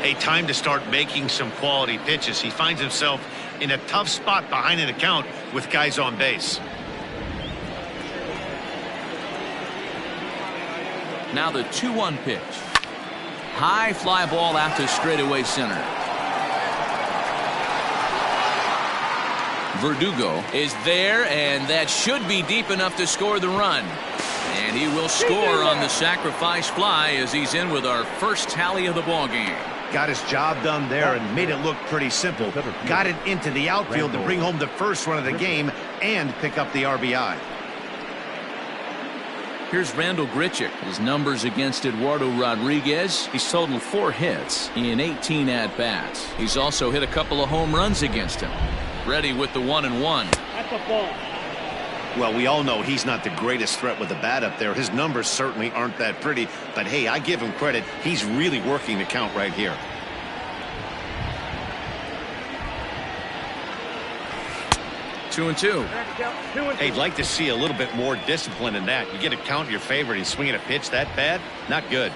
Hey, time to start making some quality pitches. He finds himself in a tough spot behind an account with guys on base. Now the 2-1 pitch. High fly ball out to straightaway center. Verdugo is there, and that should be deep enough to score the run. And he will score on the sacrifice fly as he's in with our first tally of the ball game. Got his job done there and made it look pretty simple. Got it into the outfield to bring home the first run of the game and pick up the RBI. Here's Randall Grichik. His numbers against Eduardo Rodriguez. He's totaled 4 hits in 18 at-bats. He's also hit a couple of home runs against him. Ready with the 1-1. At the ball. Well, we all know he's not the greatest threat with the bat up there. His numbers certainly aren't that pretty. But, hey, I give him credit. He's really working the count right here. 2-2. Hey, I'd like to see a little bit more discipline in that. You get a count in your favor and he's swinging a pitch that bad? Not good.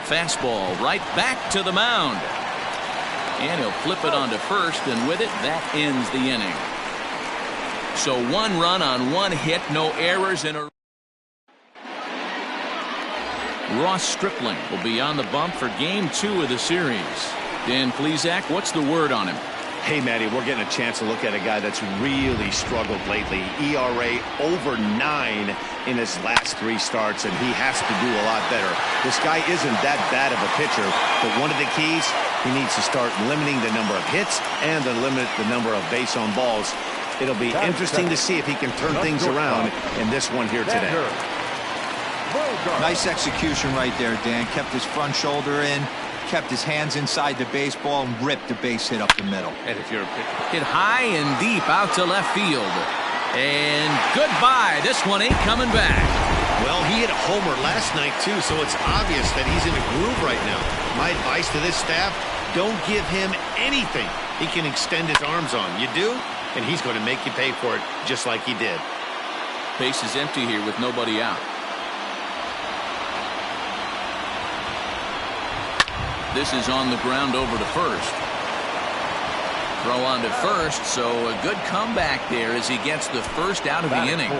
Fastball right back to the mound. And he'll flip it onto first, and with it, that ends the inning. So 1 run on 1 hit, no errors in a. Ross Stripling will be on the bump for game 2 of the series. Dan Plesac, what's the word on him? Hey, Matty, we're getting a chance to look at a guy that's really struggled lately. ERA over 9 in his last 3 starts, and he has to do a lot better. This guy isn't that bad of a pitcher, but one of the keys, he needs to start limiting the number of hits and to limit the number of base on balls. It'll be interesting to see if he can turn things around in this one here today. Nice execution right there, Dan. Kept his front shoulder in, kept his hands inside the baseball, and ripped the base hit up the middle. And if you're a pitcher, Hit high and deep out to left field. And goodbye. This one ain't coming back. well, he hit a homer last night, too, so it's obvious that he's in a groove right now. My advice to this staff, don't give him anything he can extend his arms on. You do, and he's going to make you pay for it just like he did. Base is empty here with nobody out. This is on the ground over to first. Throw on to first, so a good comeback there as he gets the first out of the inning.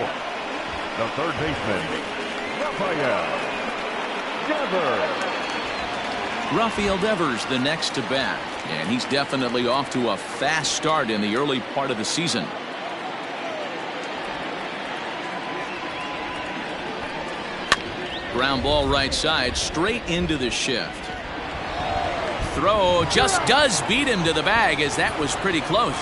The third baseman, Rafael Devers. Rafael Devers the next to bat, and he's definitely off to a fast start in the early part of the season. Ground ball right side, straight into the shift. Throw just does beat him to the bag, as that was pretty close.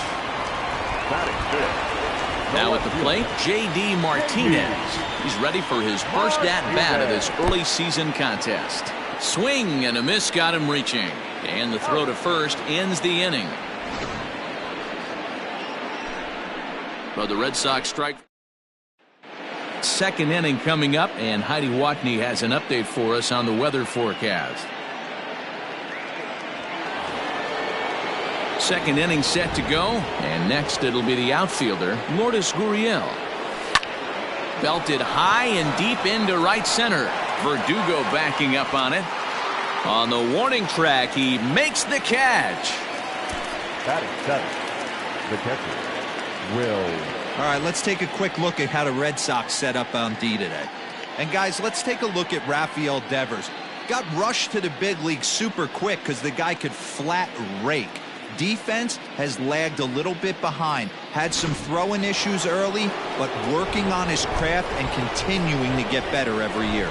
Now at the plate, J.D. Martinez. He's ready for his first at-bat of this early season contest. Swing and a miss got him reaching. And the throw to first ends the inning. But the Red Sox strike. Second inning coming up, and Heidi Watney has an update for us on the weather forecast. Second inning set to go, and next it'll be the outfielder, Lourdes Gurriel. Belted high and deep into right center. Verdugo backing up on it. On the warning track, he makes the catch. Batting seventh, the catcher, Will. All right, let's take a quick look at how the Red Sox set up on D today. And guys, let's take a look at Rafael Devers. Got rushed to the big league super quick because the guy could flat rake. Defense has lagged a little bit behind. Had some throwing issues early, but working on his craft and continuing to get better every year.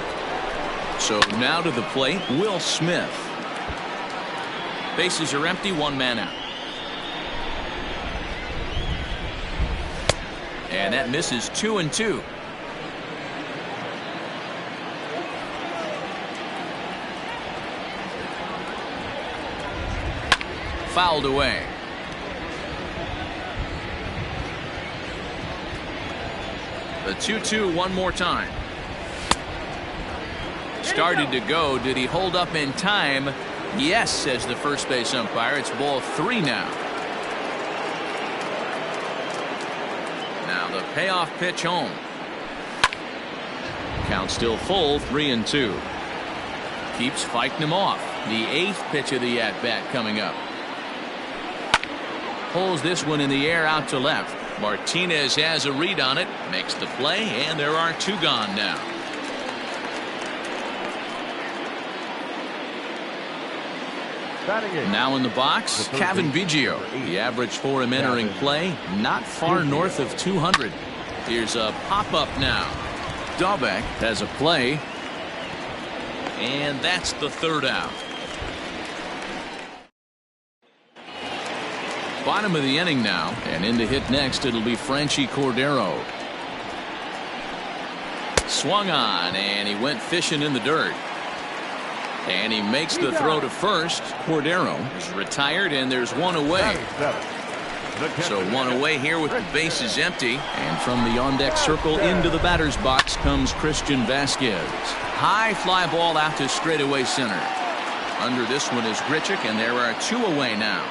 So now to the plate, Will Smith. Bases are empty, 1 man out. And that misses 2-2. Fouled away. The 2-2 one more time. Started to go. Did he hold up in time? Yes, says the first base umpire. It's ball 3 now. Now the payoff pitch home. Count still full, 3-2. Keeps fighting him off. The 8th pitch of the at-bat coming up. Pulls this one in the air out to left. Martinez has a read on it, makes the play, and there are 2 gone now. Now in the box, Cavan Biggio. The average for him entering play, not far north of 200. Here's a pop-up now. Dahlbeck has a play, and that's the 3rd out. Bottom of the inning now, and in to hit next, it'll be Franchy Cordero. Swung on, and he went fishing in the dirt. And he makes the throw to first. Cordero is retired, and there's 1 away. So 1 away here with the bases empty. And from the on-deck circle into the batter's box comes Christian Vasquez. High fly ball out to straightaway center. Under this one is Grichik, and there are 2 away now.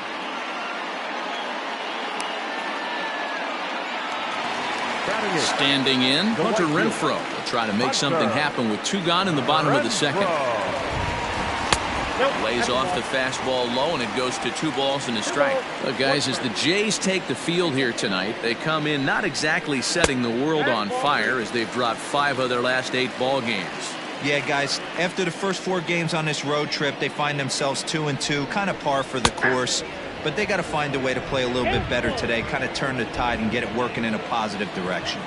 Standing in, Hunter Renfroe will try to make something happen with 2 gone in the bottom of the 2nd. Lays off the fastball low, and it goes to 2 balls and a strike. Look, guys, as the Jays take the field here tonight, they come in not exactly setting the world on fire, as they've dropped 5 of their last 8 ball games. Yeah, guys, after the first 4 games on this road trip, they find themselves 2-2, kind of par for the course. But they got to find a way to play a little bit better today, kind of turn the tide and get it working in a positive direction.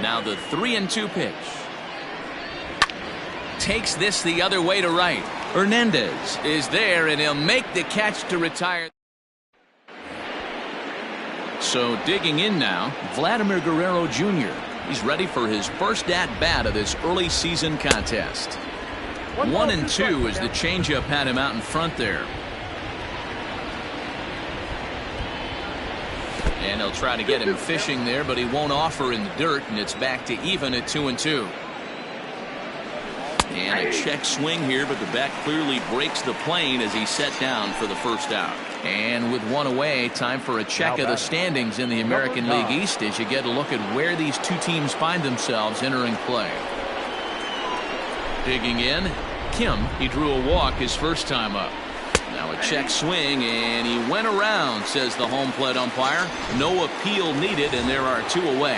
Now the 3-2 pitch. Takes this the other way to right. Hernandez is there, and he'll make the catch to retire. So digging in now, Vladimir Guerrero Jr. He's ready for his first at-bat of this early season contest. 1-2 as the changeup had him out in front there. And he'll try to get him fishing there, but he won't offer in the dirt, and it's back to even at 2-2. And a check swing here, but the bat clearly breaks the plane as he's set down for the first out. And with one away, time for a check of the standings in the American League East as you get a look at where these two teams find themselves entering play. Digging in, Kim, he drew a walk his first time up. Now a check swing, and he went around, says the home plate umpire. No appeal needed, and there are two away.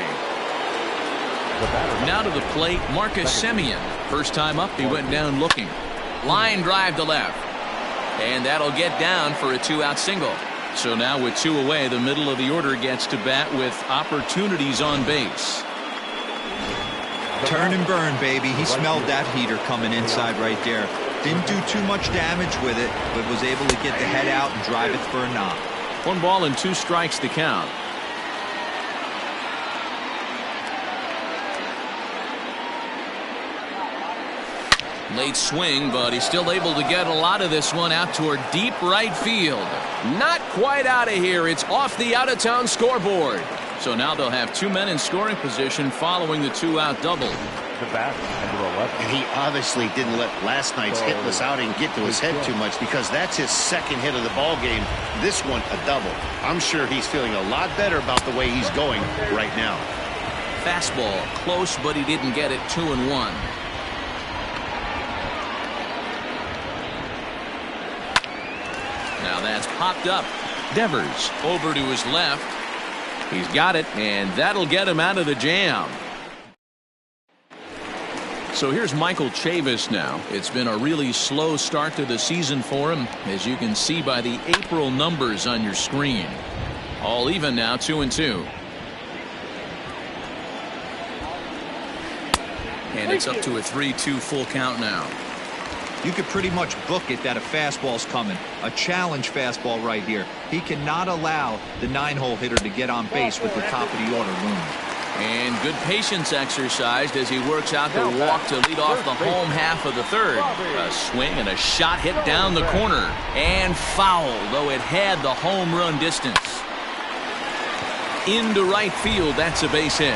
Now to the plate, Marcus Semien. First time up, he went down looking. Line drive to left. And that'll get down for a 2-out single. So now with two away, the middle of the order gets to bat with opportunities on base. Turn and burn, baby. He smelled that heater coming inside right there. Didn't do too much damage with it, but was able to get the head out and drive it for a knock. 1 ball and 2 strikes to count. Late swing, but he's still able to get a lot of this one out toward deep right field. Not quite out of here. It's off the out-of-town scoreboard. So now they'll have 2 men in scoring position following the 2-out double. The bat, number 11. And he obviously didn't let last night's hitless outing get to his head too much, because that's his second hit of the ball game. This one, a double. I'm sure he's feeling a lot better about the way he's going right now. Fastball close, but he didn't get it. 2-1. Now that's popped up. Devers over to his left. He's got it, and that'll get him out of the jam. So here's Michael Chavis now. It's been a really slow start to the season for him, as you can see by the April numbers on your screen. All even now, 2-2. And it's up to a 3-2 full count now. You could pretty much book it that a fastball's coming. A challenge fastball right here. He cannot allow the 9-hole hitter to get on base with the top of the order looming. And good patience exercised as he works out the walk to lead off the home half of the third. A swing and a shot hit down the corner. And foul, though it had the home run distance. Into right field, that's a base hit.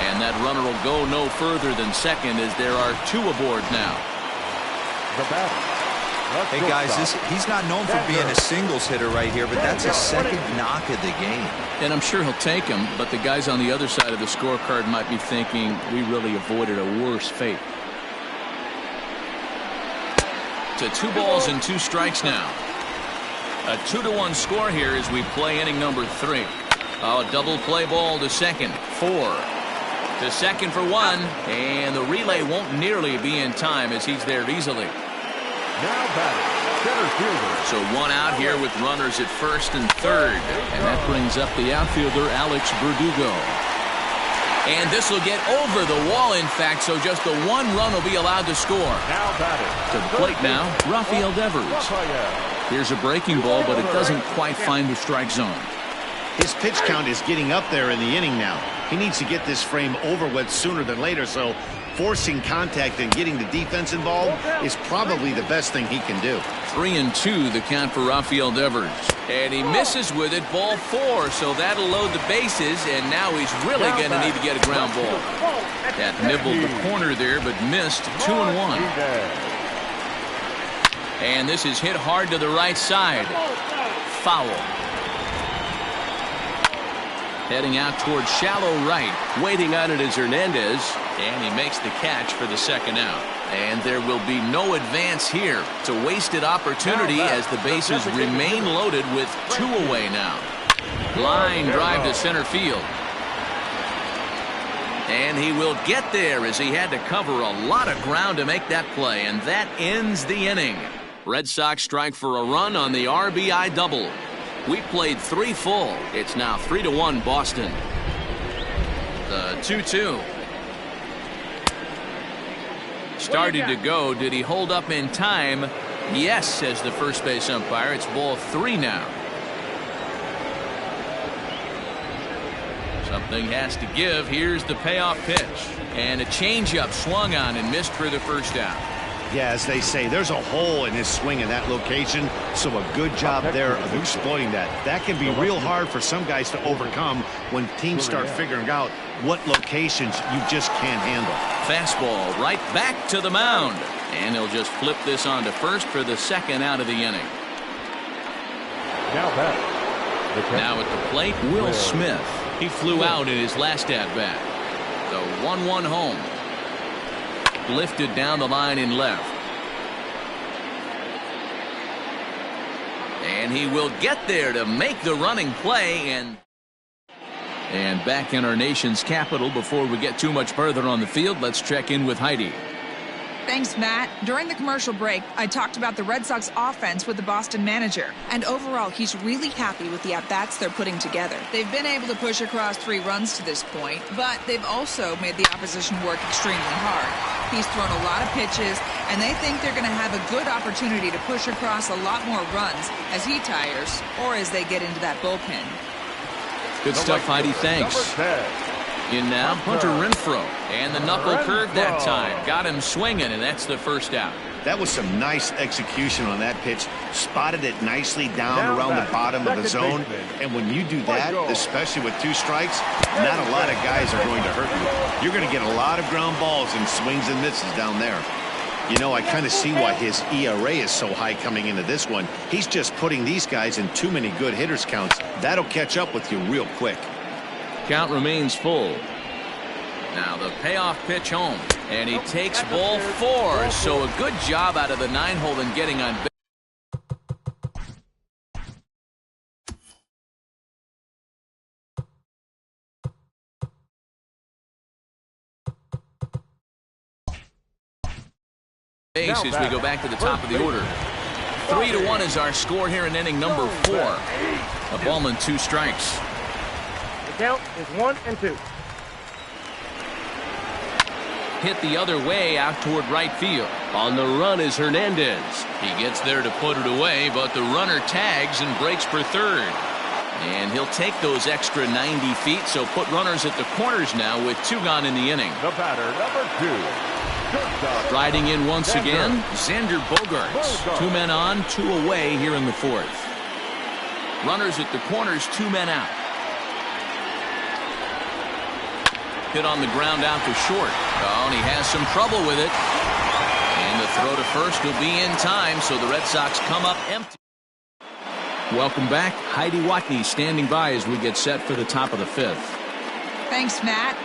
And that runner will go no further than second as there are 2 aboard now. The batter. Hey guys, he's not known for being a singles hitter right here, but that's his second knock of the game. And I'm sure he'll take him, but the guys on the other side of the scorecard might be thinking we really avoided a worse fate. To 2 balls and 2 strikes now. A 2-1 score here as we play inning number 3. A double play ball to second. 4. To second for 1, and the relay won't nearly be in time as he's there easily. Now batting, center fielder. So 1 out here with runners at first and third, and that brings up the outfielder Alex Verdugo. And this will get over the wall, in fact, so just the 1 run will be allowed to score. Now batting. To the plate now, Rafael Devers. Here's a breaking ball, but it doesn't quite find the strike zone. His pitch count is getting up there in the inning now. He needs to get this frame over with sooner than later, so forcing contact and getting the defense involved is probably the best thing he can do. 3-2 the count for Rafael Devers. And he misses with it, ball 4, so that'll load the bases, and now he's really going to need to get a ground ball. That nibbled the corner there, but missed. 2-1. And this is hit hard to the right side. Foul. Heading out towards shallow right. Waiting on it is Hernandez. And he makes the catch for the second out. And there will be no advance here. It's a wasted opportunity as the bases remain loaded with 2 away now. Line drive to center field. And he will get there as he had to cover a lot of ground to make that play. And that ends the inning. Red Sox strike for a run on the RBI double. We played 3 full. It's now 3-1 Boston. The 2-2. Started to go. Did he hold up in time? Yes, says the first base umpire. It's ball 3 now. Something has to give. Here's the payoff pitch. And a changeup swung on and missed for the first out. Yeah, as they say, there's a hole in his swing in that location, so a good job there of exploiting that. That can be real hard for some guys to overcome when teams start figuring out what locations you just can't handle. Fastball right back to the mound. And he'll just flip this on to first for the second out of the inning. Now at the plate, Will Smith. He flew out in his last at-bat. The 1-1 home. Lifted down the line in left. And he will get there to make the running play. And back in our nation's capital, before we get too much further on the field, let's check in with Heidi. Thanks, Matt. During the commercial break, I talked about the Red Sox offense with the Boston manager. And overall, he's really happy with the at-bats they're putting together. They've been able to push across 3 runs to this point, but they've also made the opposition work extremely hard. He's thrown a lot of pitches, and they think they're going to have a good opportunity to push across a lot more runs as he tires or as they get into that bullpen. Good stuff, Heidi. Thanks. In now, Hunter Renfroe. And the knuckle curve that time. Got him swinging, and that's the first out. That was some nice execution on that pitch. Spotted it nicely down around the bottom of the zone. And when you do that, especially with 2 strikes, not a lot of guys are going to hurt you. You're going to get a lot of ground balls and swings and misses down there. You know, I kind of see why his ERA is so high coming into this one. He's just putting these guys in too many good hitters counts. That'll catch up with you real quick. Count remains full. Now the payoff pitch home. And he takes ball 4. So a good job out of the 9-hole in getting on base. As we go back to the top of the order. 3-1 is our score here in inning number 4. A ball and 2 strikes. The count is 1-2. Hit the other way out toward right field. On the run is Hernandez. He gets there to put it away, but the runner tags and breaks for third. And he'll take those extra 90 feet, so put runners at the corners now with 2 gone in the inning. The batter, number 2. Riding in once again, Xander Bogaerts. 2 men on, 2 away here in the 4th. Runners at the corners, 2 men out. Hit on the ground out to short. Oh, and he has some trouble with it. And the throw to first will be in time, so the Red Sox come up empty. Welcome back. Heidi Watney standing by as we get set for the top of the 5th. Thanks, Matt.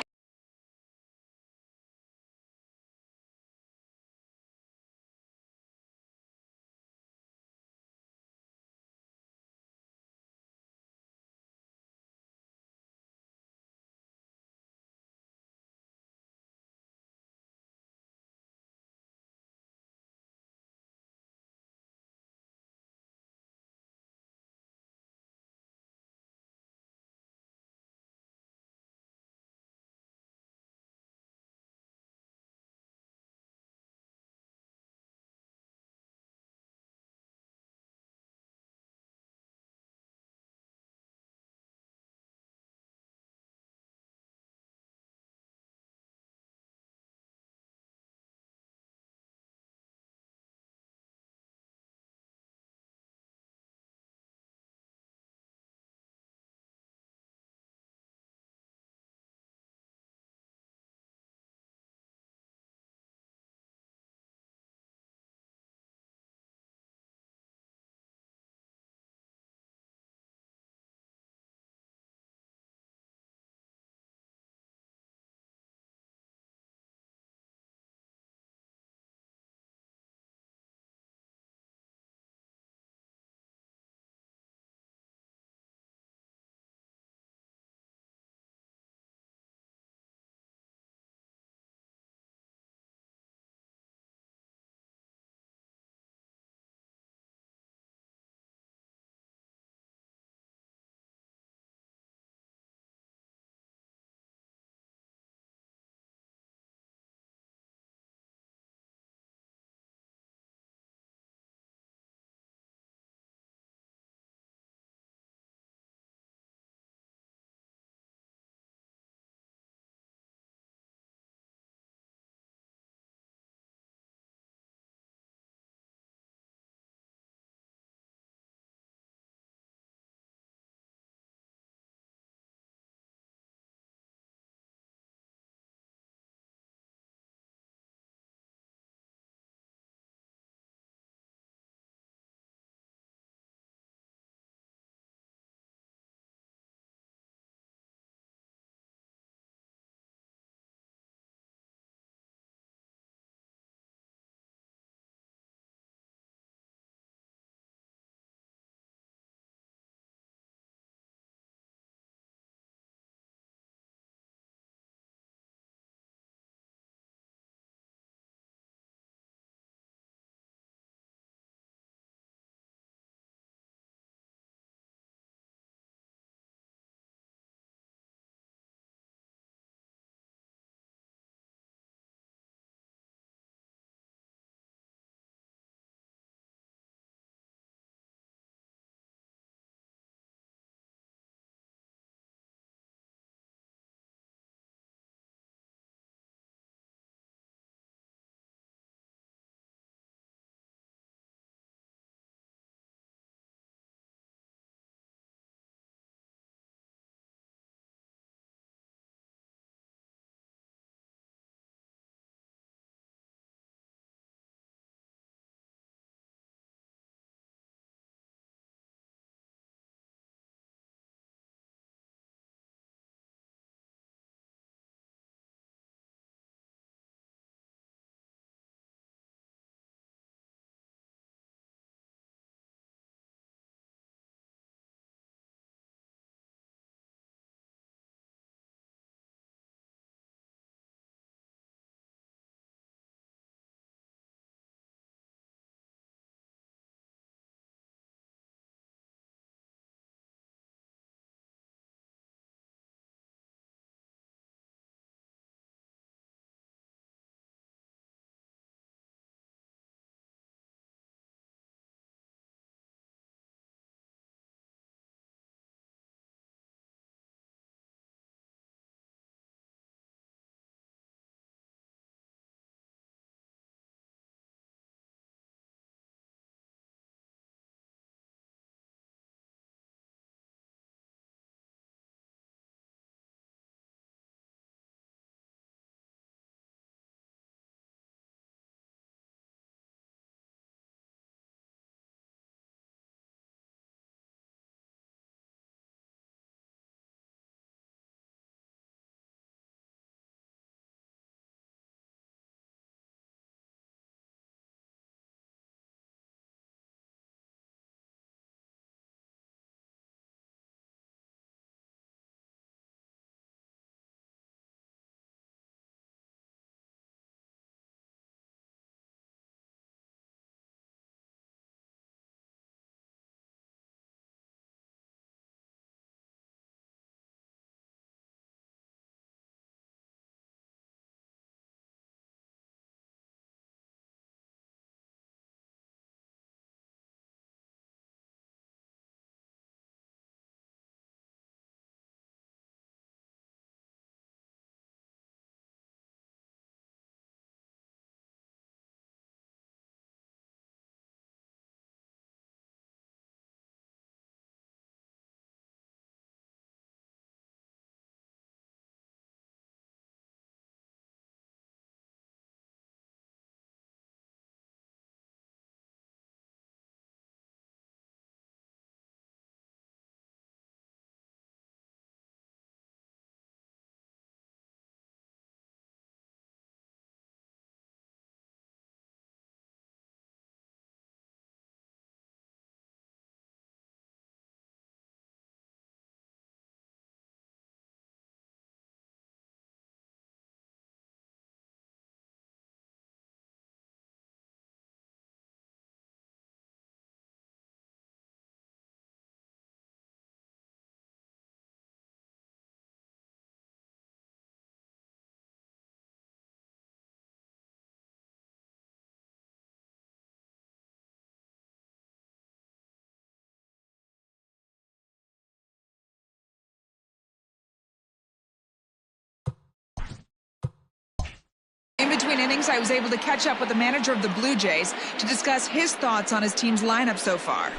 In between innings, I was able to catch up with the manager of the Blue Jays to discuss his thoughts on his team's lineup so far.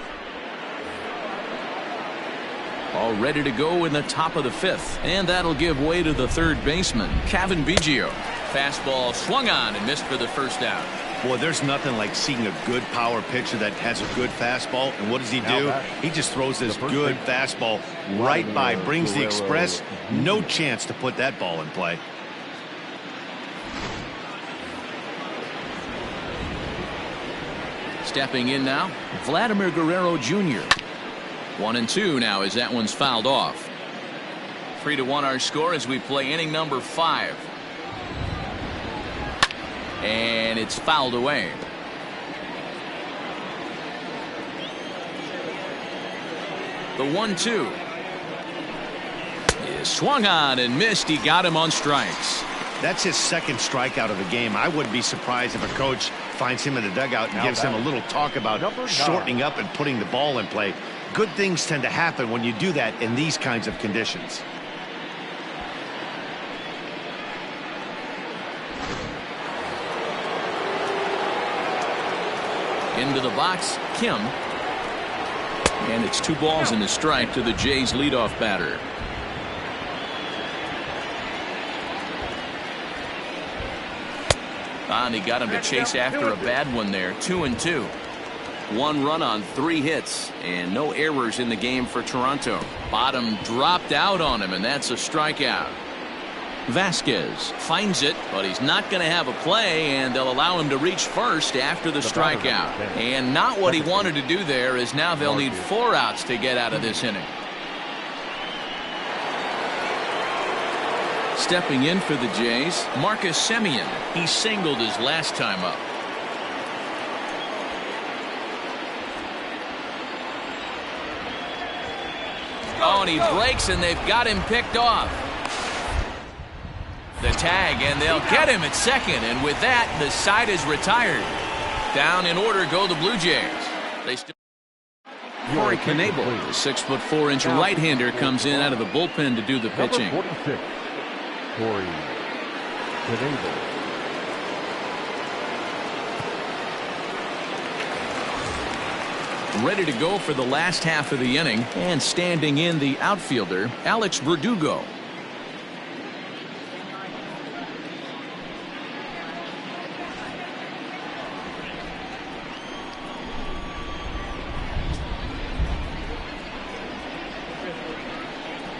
All ready to go in the top of the 5th, and that'll give way to the third baseman, Cavan Biggio. Fastball swung on and missed for the first out. Boy, there's nothing like seeing a good power pitcher that has a good fastball. And what does he do? He just throws this good fastball right by, brings the express. No chance to put that ball in play. Stepping in now, Vladimir Guerrero Jr. 1-2 now as that one's fouled off. 3-1 our score as we play inning number 5. And it's fouled away. The 1-2 is swung on and missed. He got him on strikes. That's his second strikeout of the game. I wouldn't be surprised if a coach finds him in the dugout and gives him a little talk about shortening up and putting the ball in play. Good things tend to happen when you do that in these kinds of conditions. Into the box, Kim. And it's 2 balls and a strike to the Jays' leadoff batter. And he got him to chase after a bad one there. 2-2. 1 run on 3 hits and no errors in the game for Toronto. Bottom dropped out on him, and that's a strikeout. Vasquez finds it, but he's not going to have a play, and they'll allow him to reach first after the strikeout. And not what he wanted to do there, as now they'll need 4 outs to get out of this inning. Stepping in for the Jays, Marcus Semien. He singled his last time up. Oh, and he breaks, and they've got him picked off. The tag, and they'll get him at second, and with that, the side is retired. Down in order go the Blue Jays. They still. Corey Knebel, the 6'4" right-hander, comes in out of the bullpen to do the pitching. Number 46, Corey Knebel. Ready to go for the last half of the inning, and standing in the outfielder, Alex Verdugo.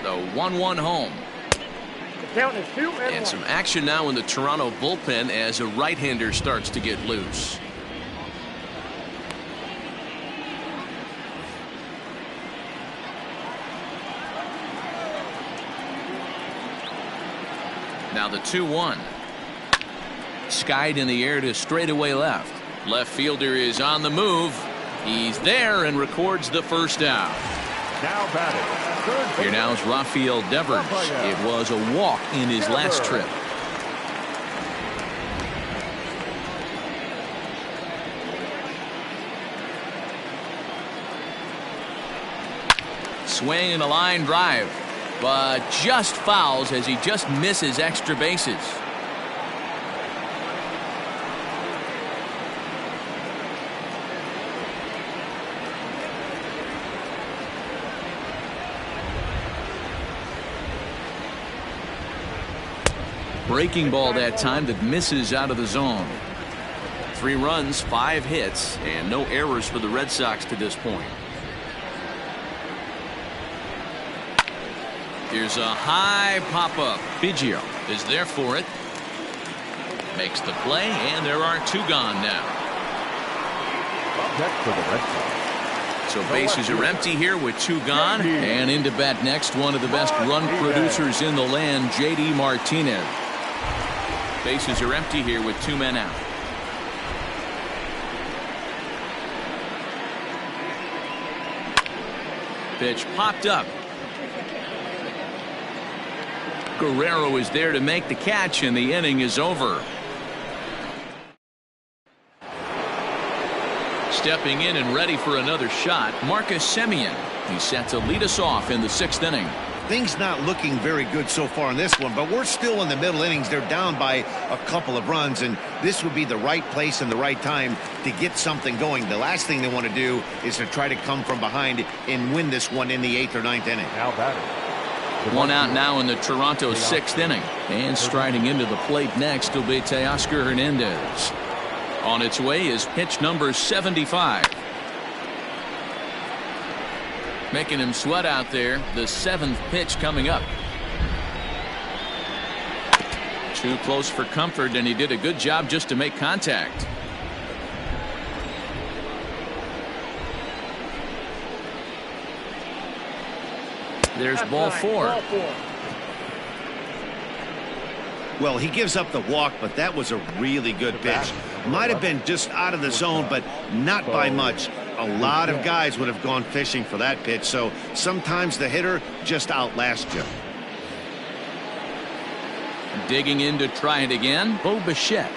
The 1-1 home. The count is 2-1. And some action now in the Toronto bullpen as a right-hander starts to get loose. Now the 2-1. Skied in the air to straightaway left. Left fielder is on the move. He's there and records the first out. Now batting. Here now is Rafael Devers. It was a walk in his last trip. Swing and a line drive, but just fouls as he just misses extra bases. Breaking ball that time that misses out of the zone. 3 runs, 5 hits, and no errors for the Red Sox to this point. Here's a high pop-up. Biggio is there for it. Makes the play, and there are 2 gone now. Next for the Red Sox. So bases are empty here with 2 gone. And into bat next, one of the best run producers in the land, J.D. Martinez. Bases are empty here with 2 men out. Pitch popped up. Guerrero is there to make the catch, and the inning is over. Stepping in and ready for another shot, Marcus Semien. He's set to lead us off in the 6th inning. Things not looking very good so far in this one, but we're still in the middle innings. They're down by a couple of runs, and this would be the right place and the right time to get something going. The last thing they want to do is to try to come from behind and win this one in the 8th or 9th inning. Now batting. One out now in the Toronto 6th inning. And striding into the plate next will be Teoscar Hernandez. On its way is pitch number 75. Making him sweat out there. The 7th pitch coming up. Too close for comfort, and he did a good job just to make contact. There's ball 4. Well, he gives up the walk, but that was a really good pitch. Might have been just out of the zone, but not by much. A lot of guys would have gone fishing for that pitch, so sometimes the hitter just outlasts you. Digging in to try it again, Bo Bichette.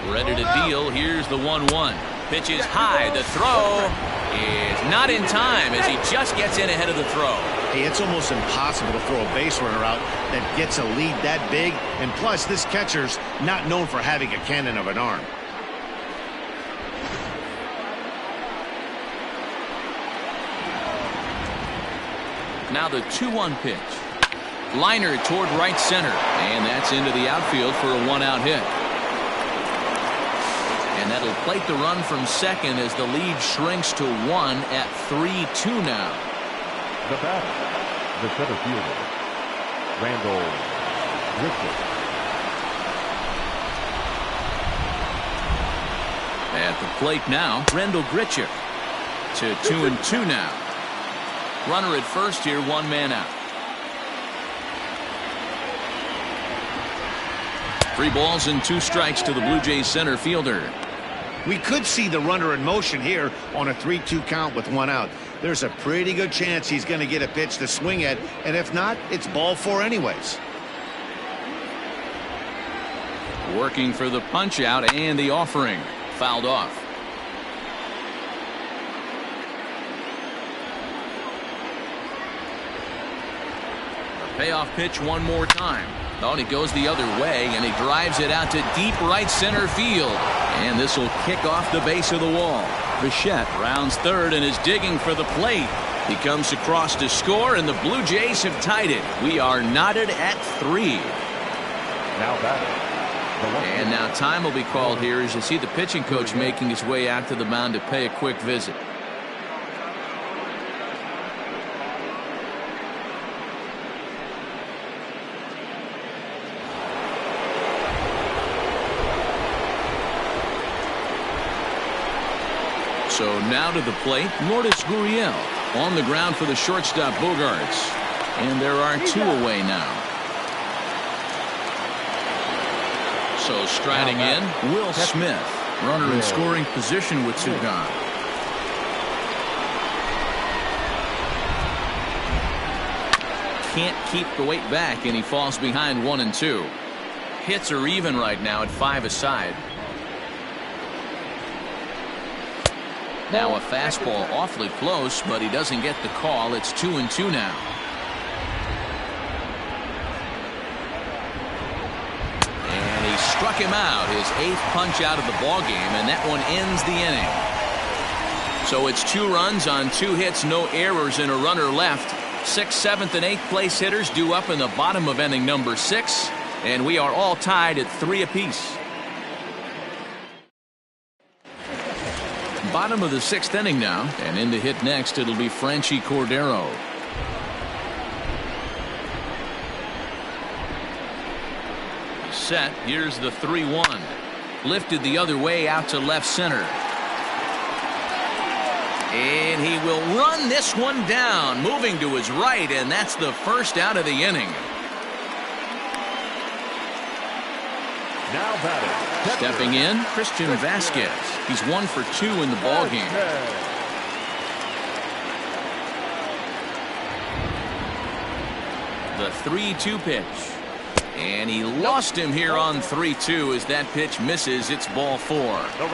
Ready to deal. Here's the 1-1. Pitch is high. The throw is not in time as he just gets in ahead of the throw. Hey, it's almost impossible to throw a base runner out that gets a lead that big. And plus, this catcher's not known for having a cannon of an arm. Now the 2-1 pitch. Liner toward right center. And that's into the outfield for a 1-out hit. And that'll plate the run from second as the lead shrinks to 1 at 3-2 now. The batter, the center fielder, Randall Grichik. At the plate now, Randall Grichik. To 2-2 now. Runner at first here, 1 man out. 3 balls and 2 strikes to the Blue Jays center fielder. We could see the runner in motion here on a 3-2 count with 1 out. There's a pretty good chance he's going to get a pitch to swing at, and if not, it's ball 4 anyways. Working for the punch out and the offering. Fouled off. A payoff pitch one more time. Oh, and he goes the other way, and he drives it out to deep right center field. And this will kick off the base of the wall. Bichette rounds third and is digging for the plate. He comes across to score, and the Blue Jays have tied it. We are knotted at 3. Now batting. And now time will be called here as you see the pitching coach making his way out to the mound to pay a quick visit. So now to the plate, Lourdes Gurriel on the ground for the shortstop Bogarts. And there are 2 away now. So striding in, Will Smith. Runner in scoring position with 2 gone. Can't keep the weight back, and he falls behind 1 and 2. Hits are even right now at 5 aside. Now a fastball awfully close, but he doesn't get the call. It's 2 and 2 now. And he struck him out, his 8th punch out of the ball game, and that one ends the inning. So it's 2 runs on 2 hits, no errors, and a runner left. 6th, 7th, and 8th place hitters due up in the bottom of inning number 6, and we are all tied at 3 apiece. Bottom of the 6th inning now, and in to hit next it'll be Franchy Cordero. Set. Here's the 3-1. Lifted the other way out to left center. And he will run this one down, moving to his right, and that's the first out of the inning. Now batting. Stepping in, Christian Vasquez. He's 1 for 2 in the ballgame. The 3-2 pitch. And he lost him here on 3-2 as that pitch misses. It's ball 4.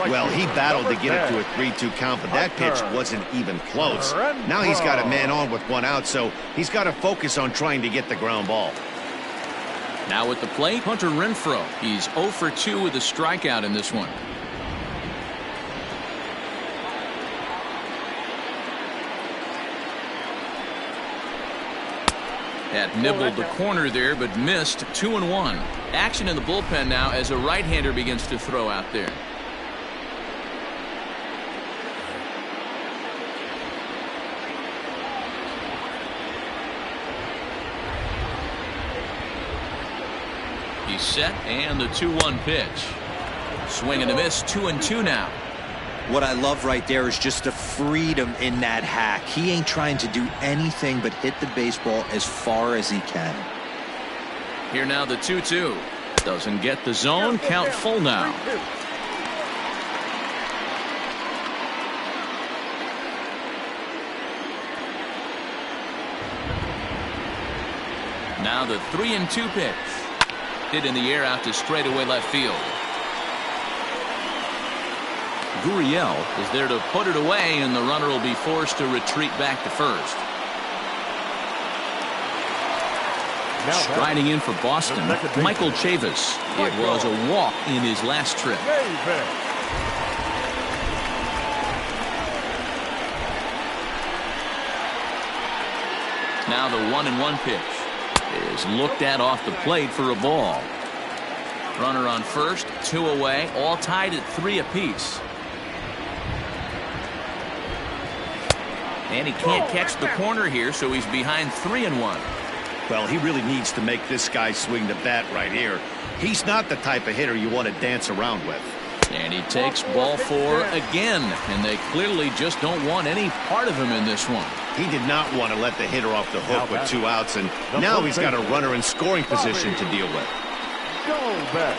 Well, he battled to get it to a 3-2 count, but that pitch wasn't even close. Now he's got a man on with 1 out, so he's got to focus on trying to get the ground ball. Now at the plate, Hunter Renfroe. He's 0 for 2 with a strikeout in this one. That nibbled the corner there, but missed. 2-1. Action in the bullpen now as a right-hander begins to throw out there. He's set, and the 2-1 pitch. Swing and a miss. 2-2 now. What I love right there is just the freedom in that hack. He ain't trying to do anything but hit the baseball as far as he can. Here now the 2-2. Doesn't get the zone. Count full now. Now the 3-2 pitch. Hit in the air out to straightaway left field. Gurriel is there to put it away, and the runner will be forced to retreat back to first. Striding in for Boston, Michael Chavis. It was a walk in his last trip. Now the 1-1 pitch is looked at off the plate for a ball. Runner on first, 2 away, all tied at 3 apiece. And he can't catch the corner here, so he's behind 3-1. Well, he really needs to make this guy swing the bat right here. He's not the type of hitter you want to dance around with. And he takes ball 4 again, and they clearly just don't want any part of him in this one. He did not want to let the hitter off the hook with 2 outs, and now he's got a runner in scoring position to deal with. Go back.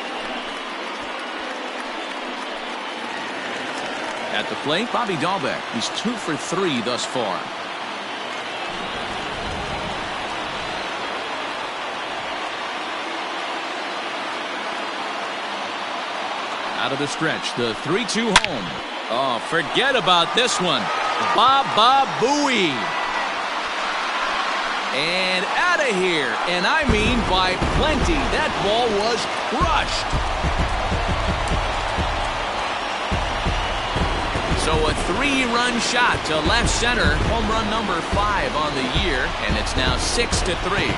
At the plate, Bobby Dahlbeck. He's 2 for 3 thus far. Out of the stretch, the 3-2 home. Oh, forget about this one. Baba Booey. And out of here. And I mean by plenty. That ball was crushed. So a 3-run shot to left center. Home run number 5 on the year. And it's now 6-3.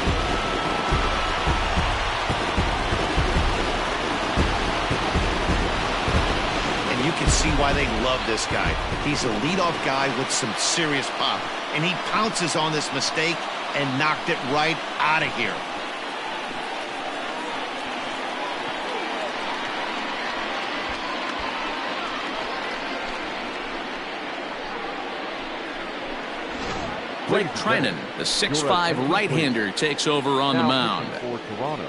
You can see why they love this guy. He's a leadoff guy with some serious pop, and he pounces on this mistake and knocked it right out of here. Blake Trinan, the 6'5" right-hander, takes over on the mound. For Toronto,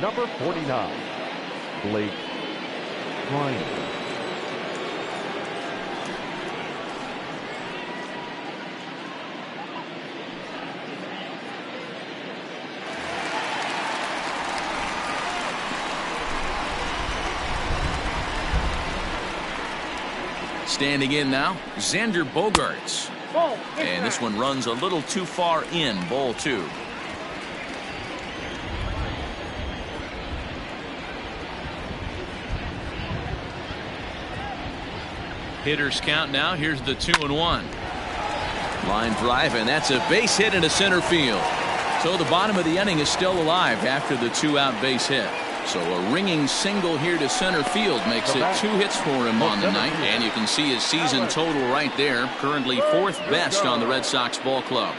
number 49, Blake Bryant. Standing in now, Xander Bogaerts. And this one runs a little too far in, ball 2. Hitters count now. Here's the 2-1. Line drive, and that's a base hit into center field. So the bottom of the inning is still alive after the 2-out base hit. So a ringing single here to center field makes it 2 hits for him on the night. And you can see his season total right there. Currently 4th best on the Red Sox ball club.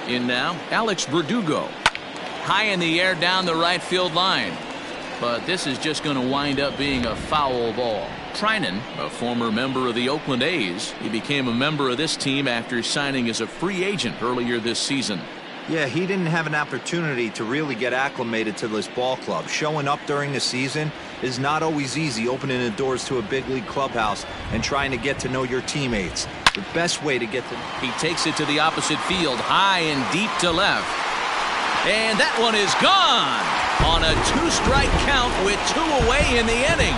In now, Alex Verdugo. High in the air down the right field line. But this is just going to wind up being a foul ball. Trinan, a former member of the Oakland A's, he became a member of this team after signing as a free agent earlier this season. Yeah, he didn't have an opportunity to really get acclimated to this ball club. Showing up during the season is not always easy, opening the doors to a big league clubhouse and trying to get to know your teammates. The best way to get to... He takes it to the opposite field, high and deep to left. And that one is gone on a 2-strike count with 2 away in the inning.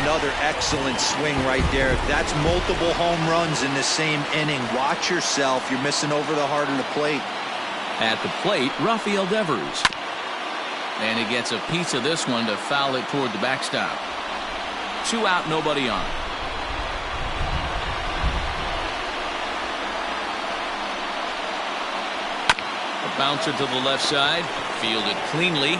Another excellent swing right there. That's multiple home runs in the same inning. Watch yourself. You're missing over the heart of the plate. At the plate, Rafael Devers. And he gets a piece of this one to foul it toward the backstop. 2 out, nobody on. A bouncer to the left side. Fielded cleanly.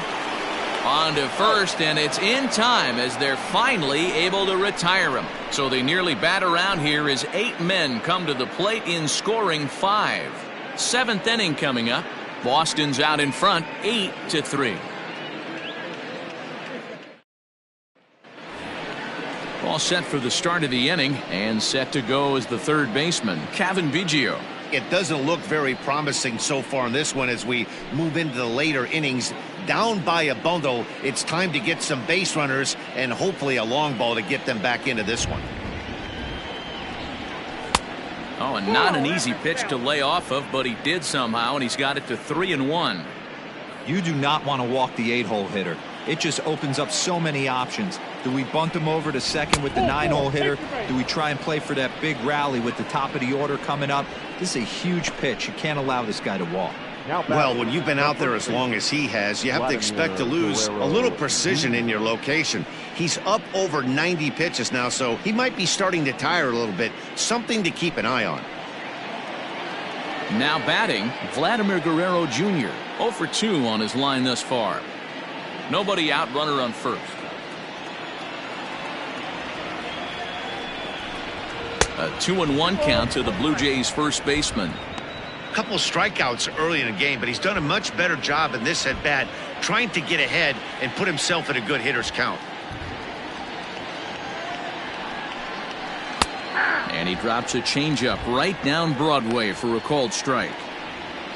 On to first, and it's in time as they're finally able to retire him. So they nearly bat around here as 8 men come to the plate in scoring 5. 7th inning coming up. Boston's out in front 8-3. All set for the start of the inning and set to go as the third baseman, Cavan Biggio. It doesn't look very promising so far in this one as we move into the later innings. Down by a bundle, it's time to get some base runners and hopefully a long ball to get them back into this one. Oh, and not an easy pitch to lay off of, but he did somehow, and he's got it to 3-1. You do not want to walk the 8-hole hitter. It just opens up so many options. Do we bunt him over to second with the 9-hole hitter? Do we try and play for that big rally with the top of the order coming up? This is a huge pitch. You can't allow this guy to walk. Well, when you've been out there as long as he has, you have to expect to lose a little precision in your location. He's up over 90 pitches now, so he might be starting to tire a little bit. Something to keep an eye on. Now batting, Vladimir Guerrero Jr. 0 for 2 on his line thus far. Nobody out, runner on first. A 2-1 count to the Blue Jays first baseman. Couple strikeouts early in the game, but he's done a much better job in this at bat trying to get ahead and put himself in a good hitter's count. And he drops a changeup right down Broadway for a called strike.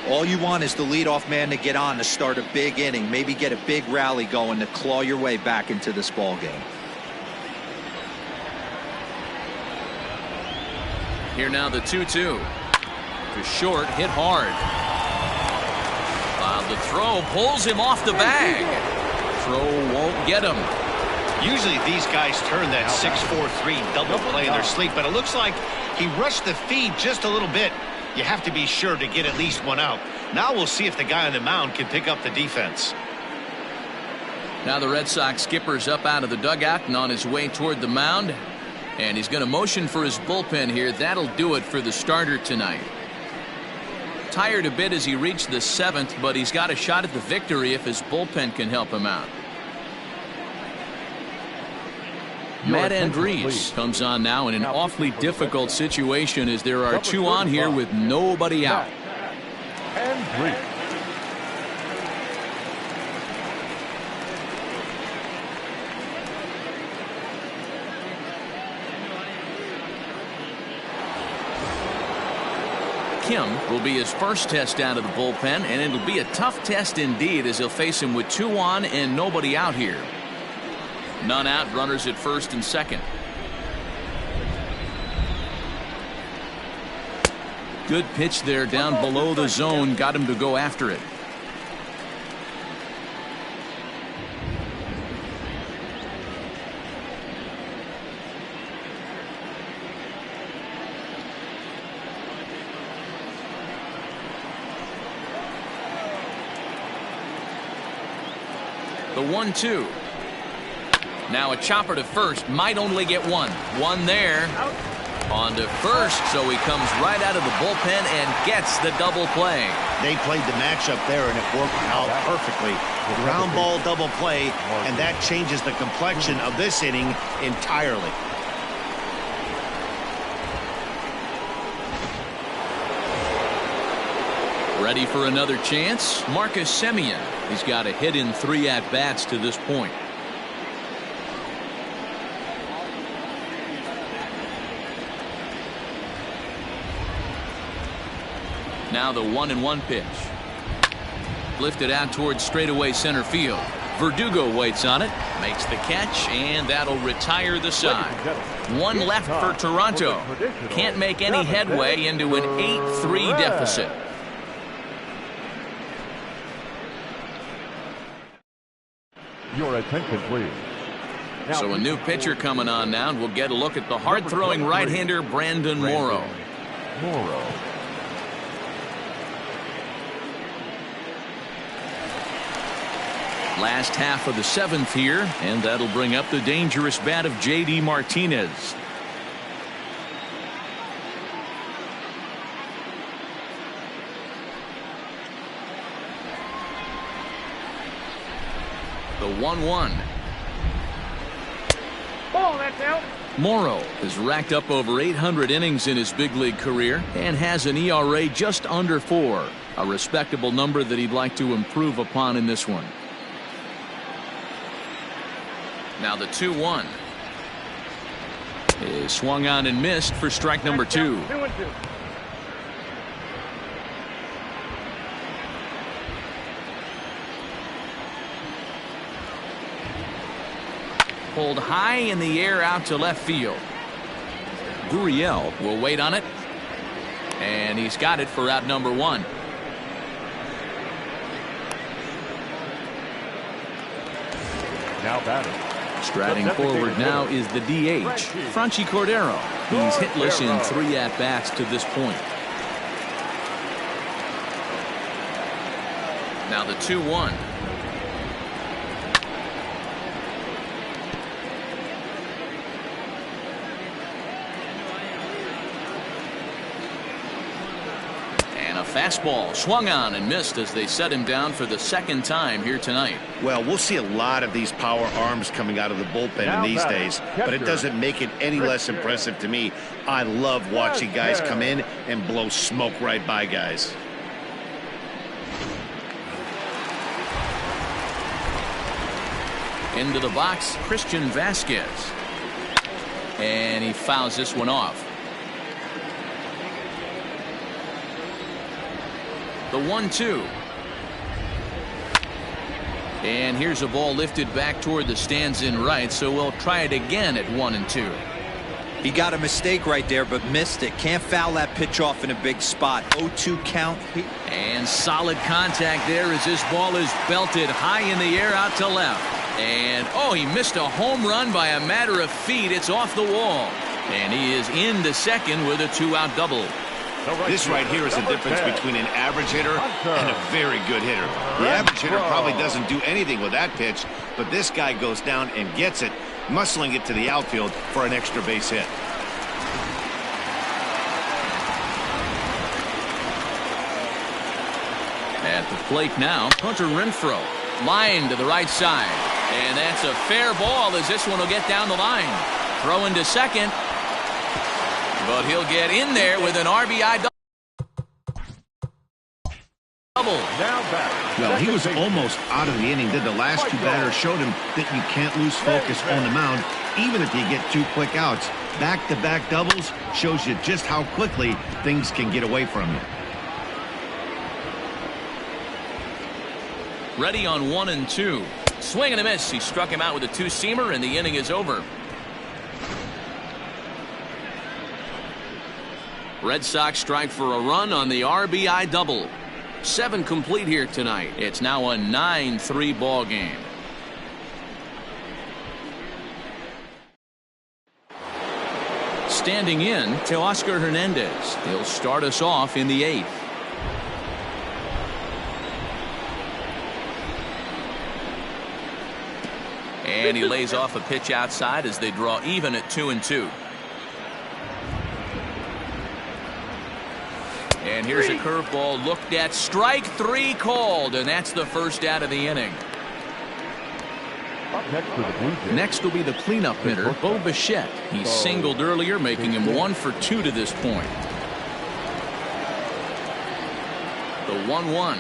All you want is the leadoff man to get on to start a big inning, maybe get a big rally going to claw your way back into this ball game. Here now the 2-2. To short, hit hard. The throw pulls him off the bag. Throw won't get him. Usually these guys turn that 6-4-3 double play in their sleep, but it looks like he rushed the feed just a little bit. You have to be sure to get at least one out. Now we'll see if the guy on the mound can pick up the defense. Now the Red Sox skipper's up out of the dugout and on his way toward the mound. And he's going to motion for his bullpen here. That'll do it for the starter tonight. Tired a bit as he reached the 7th, but he's got a shot at the victory if his bullpen can help him out. Matt Andriese comes on now in an awfully difficult situation as there are 2 on here with nobody out. Andriese. Kim will be his first test out of the bullpen, and it'll be a tough test indeed as he'll face him with 2 on and nobody out here. None out, runners at first and second. Good pitch there down below the zone, got him to go after it. The 1-2. Now a chopper to first, might only get one. One there. On to first, so he comes right out of the bullpen and gets the double play. They played the matchup there, and it worked out perfectly. Ground ball double play, and that changes the complexion of this inning entirely. Ready for another chance? Marcus Semien. He's got a hit in 3 at-bats to this point. Now the 1-1 pitch. Lifted out towards straightaway center field. Verdugo waits on it, makes the catch, and that'll retire the side. One left for Toronto. Can't make any headway into an 8-3 deficit. Your attention, please. So a new pitcher coming on now, and we'll get a look at the hard-throwing right-hander Brandon Morrow. Last half of the 7th here, and that'll bring up the dangerous bat of J.D. Martinez. The 1-1. Ball, that's out. Morrow has racked up over 800 innings in his big league career and has an ERA just under 4, a respectable number that he'd like to improve upon in this one. Now the 2-1 is swung on and missed for strike number 2. 2-2. Pulled high in the air out to left field. Gurriel will wait on it, and he's got it for out number 1. Now batting. Striding forward now is the DH, Franchy Cordero. He's hitless in 3 at-bats to this point. Now the 2-1. Fastball swung on and missed as they set him down for the 2nd time here tonight. Well, we'll see a lot of these power arms coming out of the bullpen in these days, but it doesn't make it any less impressive to me. I love watching guys come in and blow smoke right by guys. Into the box, Christian Vasquez. And he fouls this one off. The 1-2. And here's a ball lifted back toward the stands in right, so we'll try it again at 1-2. He got a mistake right there, but missed it. Can't foul that pitch off in a big spot. 0-2 count. And solid contact there as this ball is belted high in the air out to left. And, oh, he missed a home run by a matter of feet. It's off the wall. And he is into second with a 2-out double. This right here is the difference between an average hitter and a very good hitter. The average hitter probably doesn't do anything with that pitch, but this guy goes down and gets it, muscling it to the outfield for an extra base hit. At the plate now, Hunter Renfroe. Line to the right side. And that's a fair ball as this one will get down the line. Throw into second. But he'll get in there with an RBI double. Well, he was almost out of the inning. Did the last 2 batters showed him that you can't lose focus on the mound, even if you get 2 quick outs. Back-to-back doubles shows you just how quickly things can get away from you. Ready on 1-2. Swing and a miss. He struck him out with a 2-seamer, and the inning is over. Red Sox strike for a run on the RBI double. 7 complete here tonight. It's now a 9-3 ball game. Standing in to Oscar Hernandez. He'll start us off in the 8th. And he lays off a pitch outside as they draw even at 2-2. And here's a curveball looked at. Strike 3 called, and that's the first out of the inning. Next will be the cleanup hitter, Bo Bichette. He singled earlier, making him 1 for 2 to this point. The 1-1.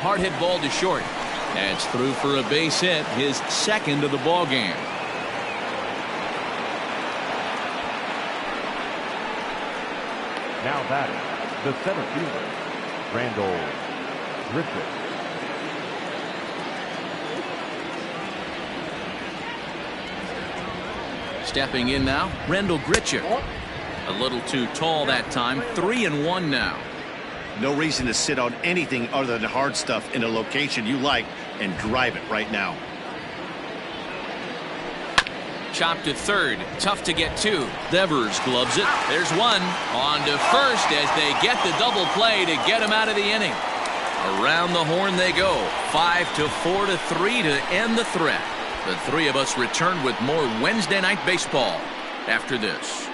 Hard hit ball to short. That's through for a base hit, his 2nd of the ball game. Now batting, The center fielder, Randall Grichik. Stepping in now, Randall Grichik. A little too tall that time. 3-1 now. No reason to sit on anything other than hard stuff in a location you like and drive it right now. Chopped to third. Tough to get to. Devers gloves it. There's one. On to first as they get the double play to get him out of the inning. Around the horn they go. 5-4 to 3 to end the threat. The three of us return with more Wednesday Night Baseball after this.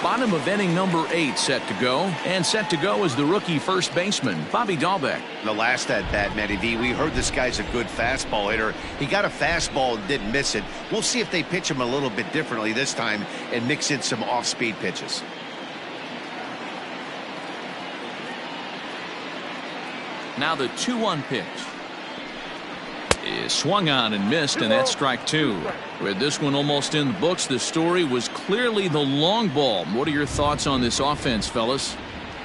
Bottom of inning number 8 set to go. And set to go is the rookie first baseman, Bobby Dahlbeck. The last at bat, Matty V, we heard this guy's a good fastball hitter. He got a fastball and didn't miss it. We'll see if they pitch him a little bit differently this time and mix in some off-speed pitches. Now the 2-1 pitch is swung on and missed, and that's strike 2. With this one almost in the books, the story was clearly the long ball. What are your thoughts on this offense, fellas?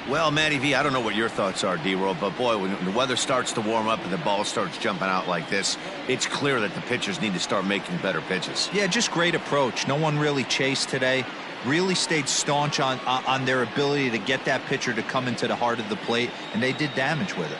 Well, Matty V, I don't know what your thoughts are, D-Roll, but boy, when the weather starts to warm up and the ball starts jumping out like this, it's clear that the pitchers need to start making better pitches. Yeah, just great approach. No one really chased today. Really stayed staunch on their ability to get that pitcher to come into the heart of the plate, and they did damage with it.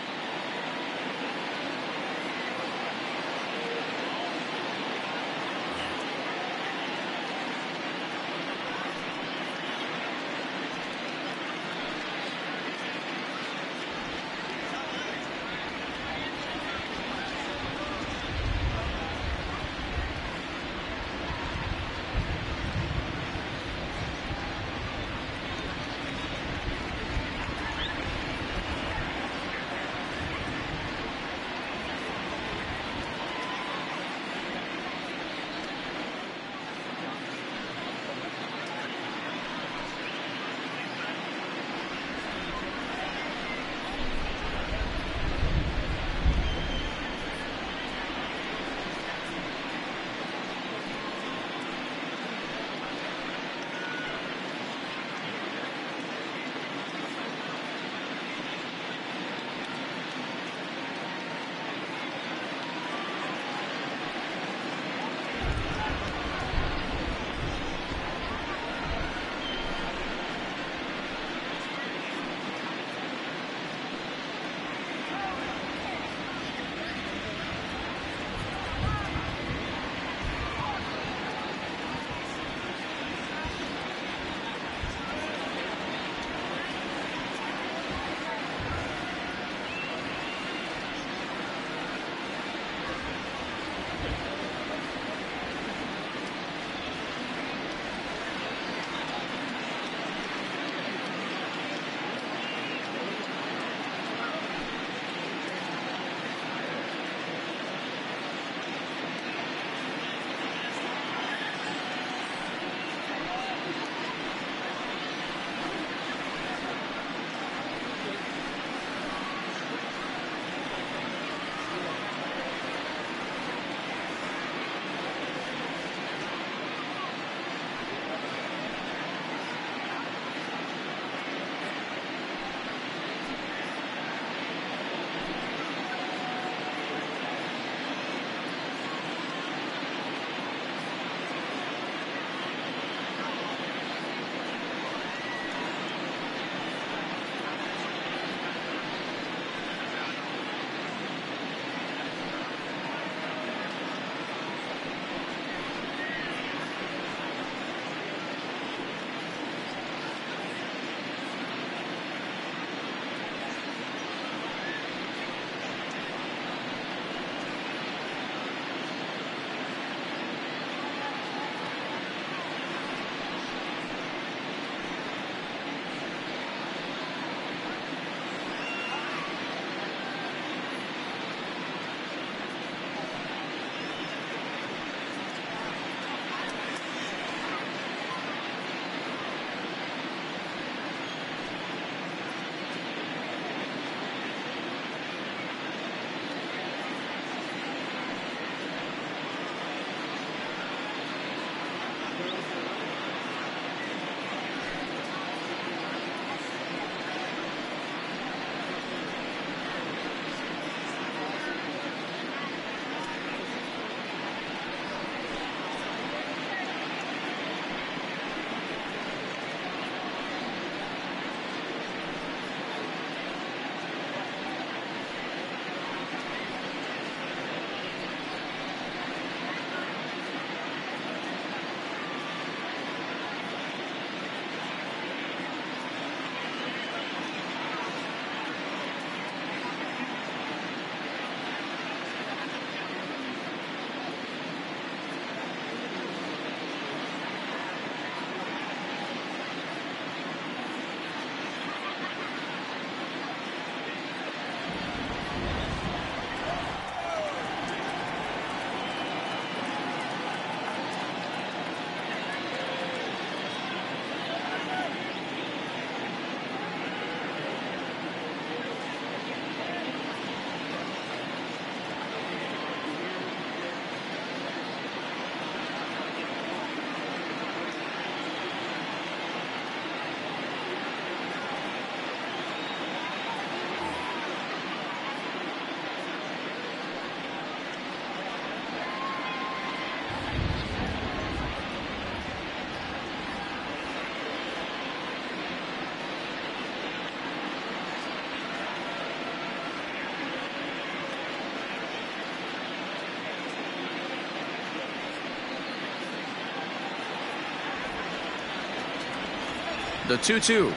The 2-2.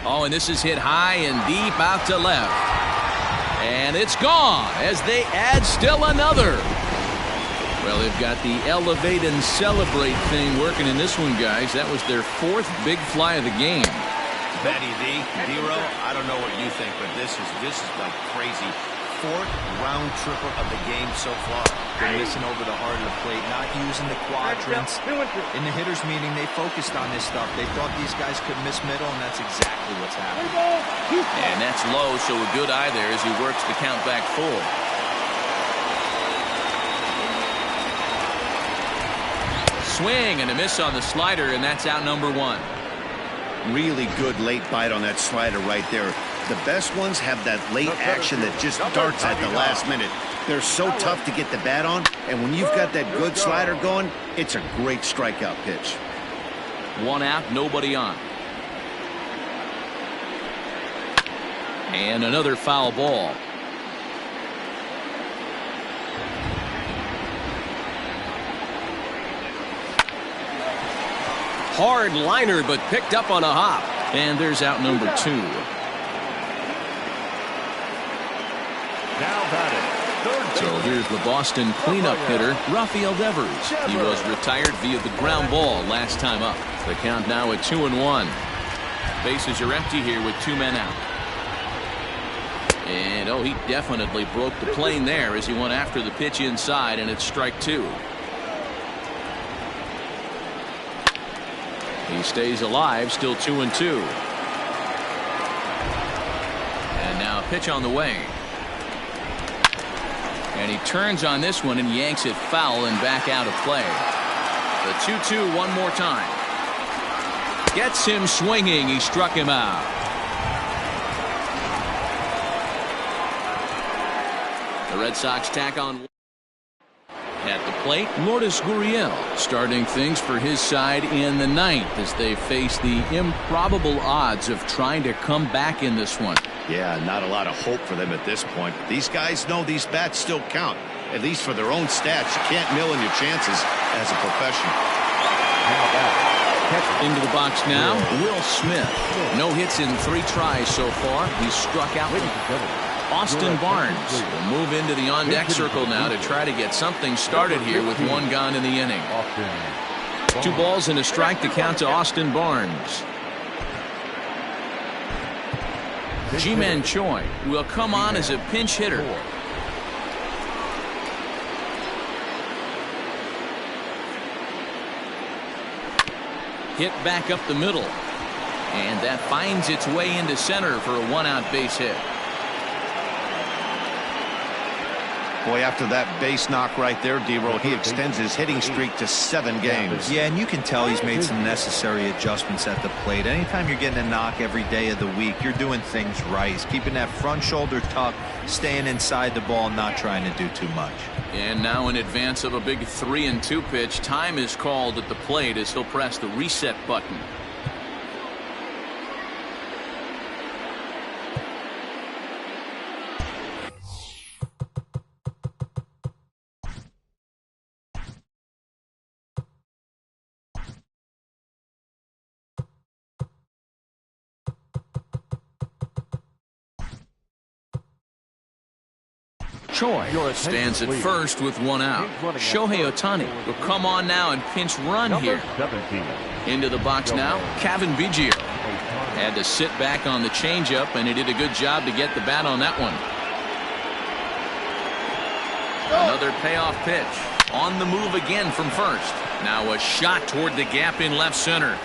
Oh, and this is hit high and deep out to left. And it's gone as they add still another. Well, they've got the elevate and celebrate thing working in this one, guys. That was their 4th big fly of the game. Matty D-Ro, I don't know what you think, but this is like crazy. 4th round tripper of the game so far. They're missing over the heart of the plate, not using the quadrants. In the hitters meeting, they focused on this stuff. They thought these guys could miss middle, and that's exactly what's happening. And that's low, so a good eye there as he works the count back full. Swing and a miss on the slider, and that's out number 1. Really good late bite on that slider right there. The best ones have that late action that just darts at the last minute. They're so tough to get the bat on, and when you've got that good slider going, it's a great strikeout pitch. 1 out, nobody on. And another foul ball. Hard liner, but picked up on a hop. And there's out number 2. Now batting. So here's the Boston cleanup hitter, Rafael Devers. He was retired via the ground ball last time up. The count now at 2-1. Bases are empty here with 2 men out. And oh, he definitely broke the plane there as he went after the pitch inside, and it's strike 2. He stays alive, still 2-2. And now a pitch on the way. And he turns on this one and yanks it foul and back out of play. The 2-2 one more time. Gets him swinging. He struck him out. The Red Sox tack on. At the plate, Lourdes Gurriel starting things for his side in the 9th as they face the improbable odds of trying to come back in this one. Yeah, not a lot of hope for them at this point. These guys know these bats still count, at least for their own stats. You can't mill in your chances as a professional. Now batting. Into the box now, Will Smith. No hits in 3 tries so far. He's struck out. Austin Barnes will move into the on-deck circle now to try to get something started here with 1 gone in the inning. 2 balls and a strike to count to Austin Barnes. Ji-Man Choi will come on as a pinch hitter. Hit back up the middle. And that finds its way into center for a 1-out base hit. Boy, after that base knock right there, D-Ro, he extends his hitting streak to 7 games. Yeah, and you can tell he's made some necessary adjustments at the plate. Anytime you're getting a knock every day of the week, you're doing things right. He's keeping that front shoulder tucked, staying inside the ball, not trying to do too much. And now in advance of a big 3-2 pitch, time is called at the plate as he'll press the reset button. Choi stands at first with 1 out. Shohei Ohtani will come on now and pinch run here. Into the box now, Kevin Biggio. Had to sit back on the changeup, and he did a good job to get the bat on that one. Another payoff pitch. On the move again from first. Now a shot toward the gap in left center.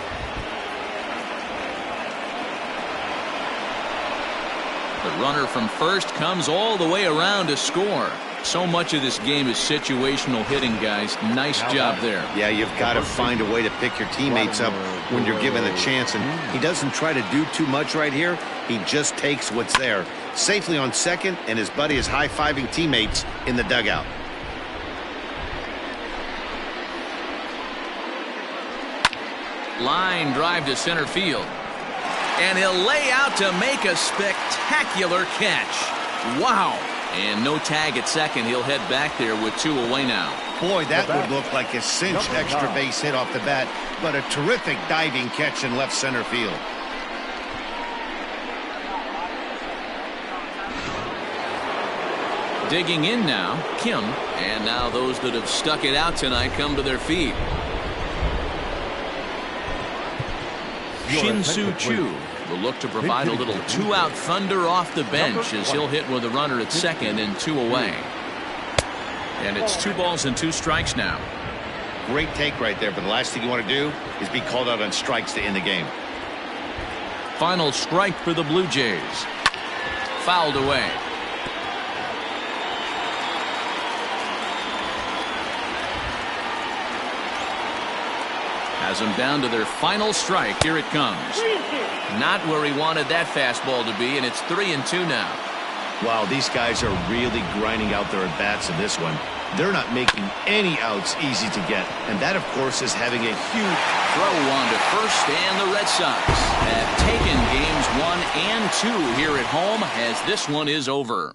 The runner from first comes all the way around to score. So much of this game is situational hitting, guys. Nice job there. Yeah, you've got to find a way to pick your teammates up when you're given the chance. And he doesn't try to do too much right here. He just takes what's there. Safely on second, and his buddy is high-fiving teammates in the dugout. Line drive to center field. And he'll lay out to make a spectacular catch. Wow. And no tag at second. He'll head back there with 2 away now. Boy, that The bat, would look like a cinched number extra 9. base hit off the bat, but a terrific diving catch in left center field. Digging in now, Kim. And now those that have stuck it out tonight come to their feet. Shin-Soo Choo will look to provide a little two-out thunder off the bench as he'll hit with a runner at second and 2 away. And it's 2 balls and 2 strikes now. Great take right there, but the last thing you want to do is be called out on strikes to end the game. Final strike for the Blue Jays. Fouled away. Has him down to their final strike. Here it comes. Not where he wanted that fastball to be, and it's 3-2 now. Wow, these guys are really grinding out their at-bats in this one. They're not making any outs easy to get, and that, of course, is having a huge Throw on to first, and the Red Sox have taken games 1 and 2 here at home as this one is over.